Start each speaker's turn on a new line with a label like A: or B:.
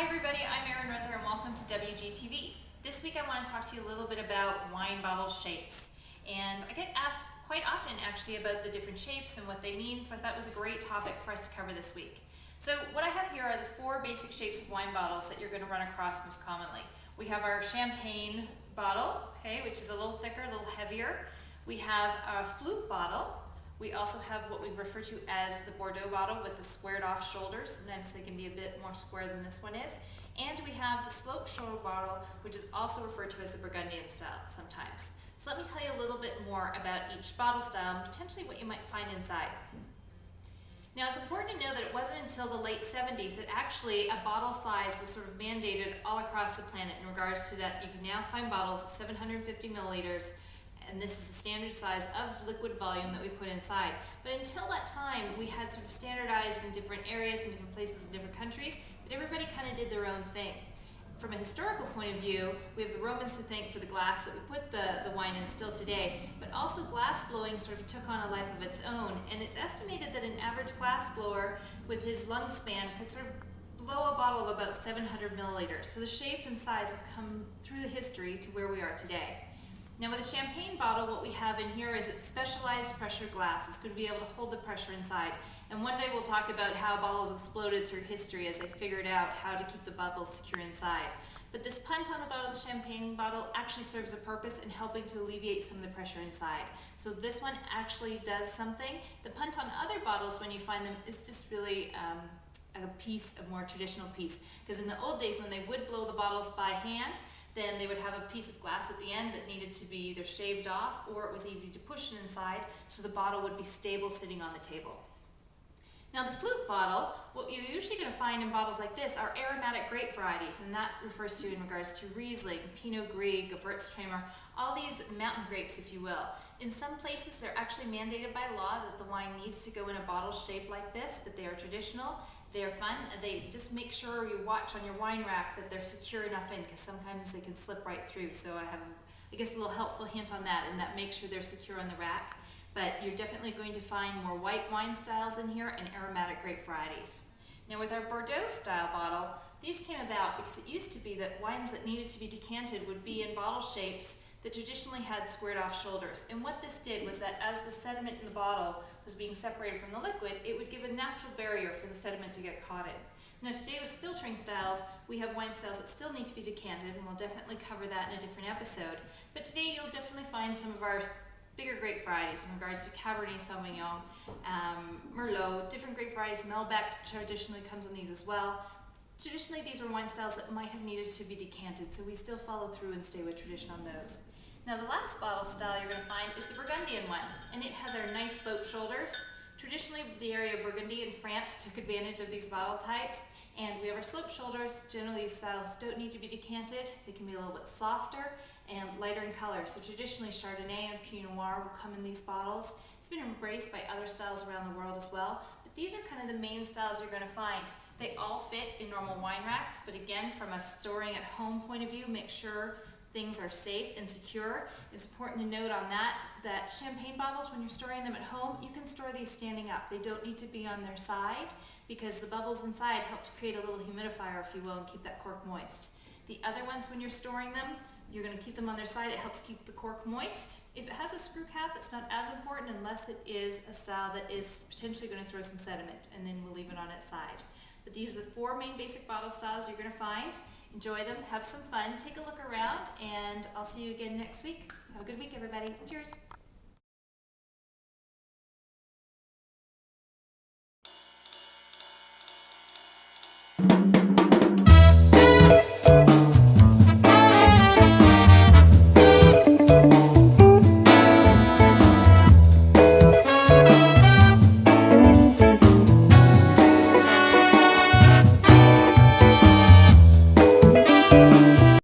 A: everybody, I'm Erin, Rosar, and welcome to WGTV. This week I want to talk to you a little bit about wine bottle shapes. And I get asked quite often actually about the different shapes and what they mean, so I thought it was a great topic for us to cover this week. So what I have here are the four basic shapes of wine bottles that you're going to run across most commonly. We have our champagne bottle, okay, which is a little thicker, a little heavier. We have a flute bottle. We also have what we refer to as the Bordeaux bottle with the squared off shoulders. Sometimes they can be a bit more square than this one is. And we have the slope shoulder bottle, which is also referred to as the Burgundian style sometimes. So let me tell you a little bit more about each bottle style and potentially what you might find inside. Now it's important to know that it wasn't until the late 70s that actually a bottle size was sort of mandated all across the planet in regards to that you can now find bottles at 750 milliliters, and this is the standard size of liquid volume that we put inside. But until that time, we had sort of standardized in different areas, in different places, in different countries, but everybody kind of did their own thing. From a historical point of view, we have the Romans to thank for the glass that we put the wine in still today, but also glass blowing sort of took on a life of its own, and it's estimated that an average glass blower with his lung span could sort of blow a bottle of about 700 milliliters. So the shape and size have come through the history to where we are today. Now with a champagne bottle, what we have in here is it's specialized pressure glass. It's going to be able to hold the pressure inside. And one day we'll talk about how bottles exploded through history as they figured out how to keep the bubbles secure inside. But this punt on the bottom of the champagne bottle actually serves a purpose in helping to alleviate some of the pressure inside. So this one actually does something. The punt on other bottles, when you find them, is just really a more traditional piece. Because in the old days when they would blow the bottles by hand, then they would have a piece of glass at the end that needed to be either shaved off or it was easy to push it inside so the bottle would be stable sitting on the table. Now the flute bottle, what you're usually going to find in bottles like this are aromatic grape varieties, and that refers to in regards to Riesling, Pinot Gris, Gewürztraminer, all these mountain grapes if you will. In some places they're actually mandated by law that the wine needs to go in a bottle shaped like this, but they are traditional. They are fun. They just make sure you watch on your wine rack that they're secure enough in, because sometimes they can slip right through. So I have, I guess, a little helpful hint on that, and that makes sure they're secure on the rack. But you're definitely going to find more white wine styles in here and aromatic grape varieties. Now with our Bordeaux style bottle, these came about because it used to be that wines that needed to be decanted would be in bottle shapes that traditionally had squared off shoulders. And what this did was that as the sediment in the bottle was being separated from the liquid, it would give a natural barrier for the sediment to get caught in. Now today with filtering styles, we have wine styles that still need to be decanted, and we'll definitely cover that in a different episode. But today you'll definitely find some of our bigger grape varieties in regards to Cabernet Sauvignon, Merlot, different grape varieties. Malbec traditionally comes in these as well. Traditionally these were wine styles that might have needed to be decanted, so we still follow through and stay with tradition on those. Now the last bottle style you're going to find is the Burgundian one, and it has our nice sloped shoulders. Traditionally the area of Burgundy in France took advantage of these bottle types, and we have our sloped shoulders. Generally these styles don't need to be decanted. They can be a little bit softer and lighter in color. So traditionally Chardonnay and Pinot Noir will come in these bottles. It's been embraced by other styles around the world as well, but these are kind of the main styles you're going to find. They all fit in normal wine racks, but again, from a storing at home point of view, make sure things are safe and secure. It's important to note on that champagne bottles, when you're storing them at home, you can store these standing up. They don't need to be on their side because the bubbles inside help to create a little humidifier, if you will, and keep that cork moist. The other ones, when you're storing them, you're going to keep them on their side. It helps keep the cork moist. If it has a screw cap, it's not as important unless it is a style that is potentially going to throw some sediment, and then we'll leave it on its side. But these are the four main basic bottle styles you're going to find. Enjoy them, have some fun, take a look around, and I'll see you again next week. Have a good week, everybody. Cheers.